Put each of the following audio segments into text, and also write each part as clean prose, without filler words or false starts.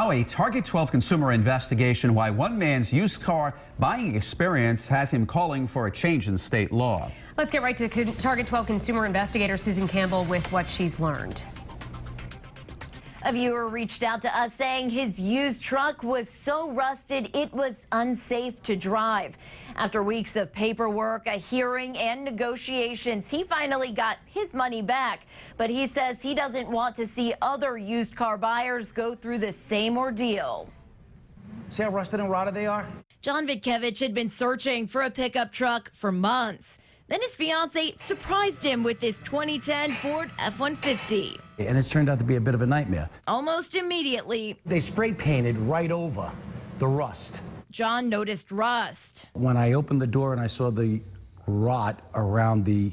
Now, a Target 12 consumer investigation why one man's used car buying experience has him calling for a change in state law. Let's get right to Target 12 consumer investigator Susan Campbell with what she's learned. A viewer reached out to us saying his used truck was so rusted it was unsafe to drive. After weeks of paperwork, a hearing, and negotiations, he finally got his money back. But he says he doesn't want to see other used car buyers go through the same ordeal. See how rusted and rotted they are? John Vitkevich had been searching for a pickup truck for months. Then his fiancée surprised him with this 2010 Ford F-150. And it's turned out to be a bit of a nightmare. Almost immediately, They spray painted right over the rust. John noticed rust. When I opened the door and I saw the rot around the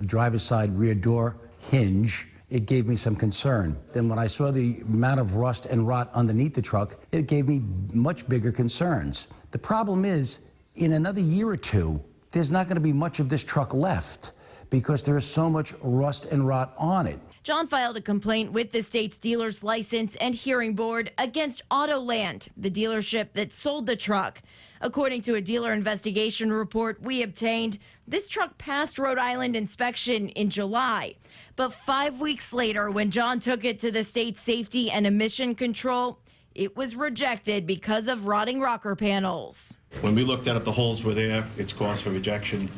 driver's side rear door hinge, it gave me some concern. Then when I saw the amount of rust and rot underneath the truck, it gave me much bigger concerns. The problem is, in another year or two, there's not going to be much of this truck left because there is so much rust and rot on it. John filed a complaint with the state's dealer's license and hearing board against Autoland, the dealership that sold the truck. According to a dealer investigation report we obtained, this truck passed Rhode Island inspection in July. But 5 weeks later, when John took it to the state's Safety and Emission Control, it was rejected because of rotting rocker panels. When we looked at it, the holes were there. It's cause for rejection.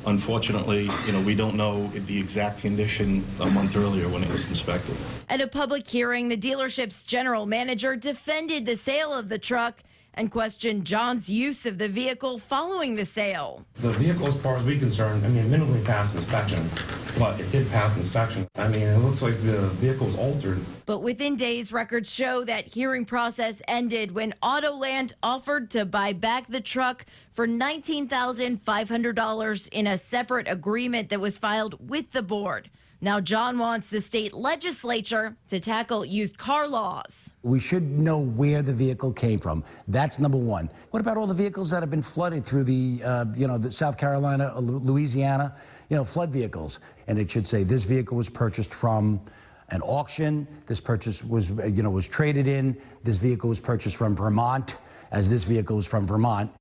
Unfortunately, we don't know the exact condition a month earlier when it was inspected. At a public hearing, the dealership's general manager defended the sale of the truck and questioned John's use of the vehicle following the sale. The vehicle, as far as we're concerned, minimally passed inspection, but it did pass inspection. It looks like the vehicle was altered. But within days, records show that hearing process ended when Autoland offered to buy back the truck for $19,500 in a separate agreement that was filed with the board. Now John wants the state legislature to tackle used car laws. We should know where the vehicle came from. That's number one. What about all the vehicles that have been flooded through the South Carolina, Louisiana, flood vehicles? And it should say this vehicle was purchased from an auction. This purchase was, was traded in. This vehicle was purchased from Vermont, as this vehicle was from Vermont.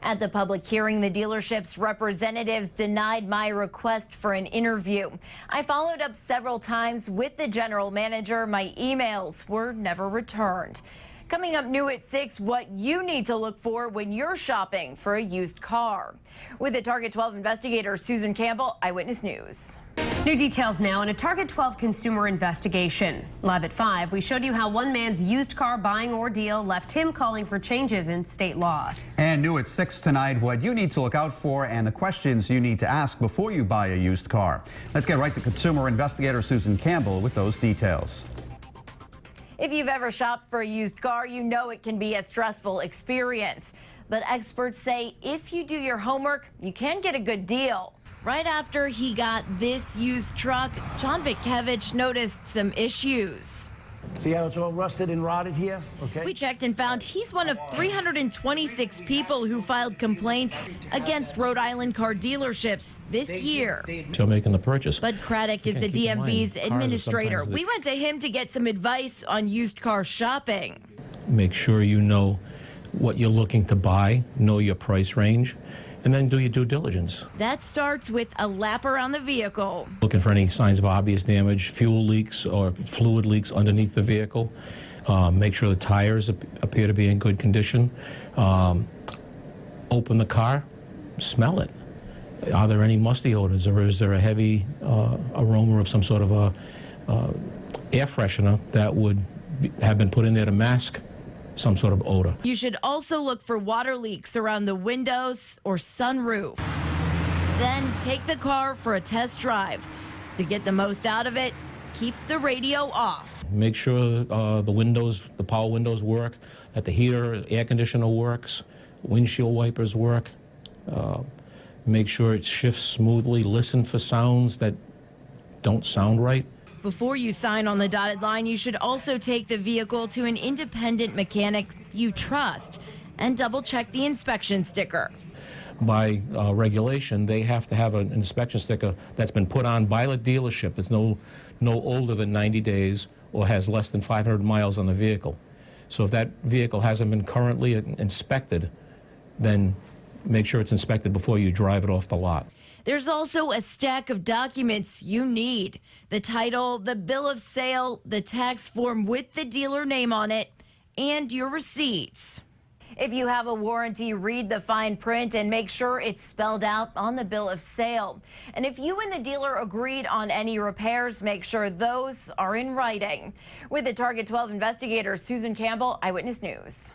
At the public hearing, the dealership's representatives denied my request for an interview. I followed up several times with the general manager. My emails were never returned. Coming up new at 6, what you need to look for when you're shopping for a used car. With the Target 12 investigator Susan Campbell, Eyewitness News. New details now in a Target 12 consumer investigation. Live at 5, we showed you how one man's used car buying ordeal left him calling for changes in state law. And new at 6 tonight, what you need to look out for and the questions you need to ask before you buy a used car. Let's get right to consumer investigator Susan Campbell with those details. If you've ever shopped for a used car, you know it can be a stressful experience. But experts say if you do your homework, you can get a good deal. Right after he got this used truck, John Vitkevich noticed some issues. See how it's all rusted and rotted here? Okay. We checked and found he's one of 326 people who filed complaints against Rhode Island car dealerships this year. So making the purchase. Bud Craddock is the DMV's administrator. We went to him to get some advice on used car shopping. Make sure you know what you're looking to buy, know your price range, and then do your due diligence. That starts with a lap around the vehicle. Looking for any signs of obvious damage, fuel leaks or fluid leaks underneath the vehicle. Make sure the tires appear to be in good condition. Open the car, smell it. Are there any musty odors, or is there a heavy aroma of some sort of a air freshener that would have been put in there to mask some sort of odor? You should also look for water leaks around the windows or sunroof. Then take the car for a test drive. To get the most out of it, keep the radio off. Make sure the power windows work, that the heater, air conditioner works, windshield wipers work. Make sure it shifts smoothly. Listen for sounds that don't sound right. Before you sign on the dotted line, you should also take the vehicle to an independent mechanic you trust and double-check the inspection sticker. By regulation, they have to have an inspection sticker that's been put on by the dealership. It's no older than 90 days or has less than 500 miles on the vehicle. So if that vehicle hasn't been currently inspected, then make sure it's inspected before you drive it off the lot. There's also a stack of documents you need: the title, the bill of sale, the tax form with the dealer name on it, and your receipts. If you have a warranty, read the fine print and make sure it's spelled out on the bill of sale. And if you and the dealer agreed on any repairs, make sure those are in writing. With the Target 12 investigator, Susan Campbell, Eyewitness News.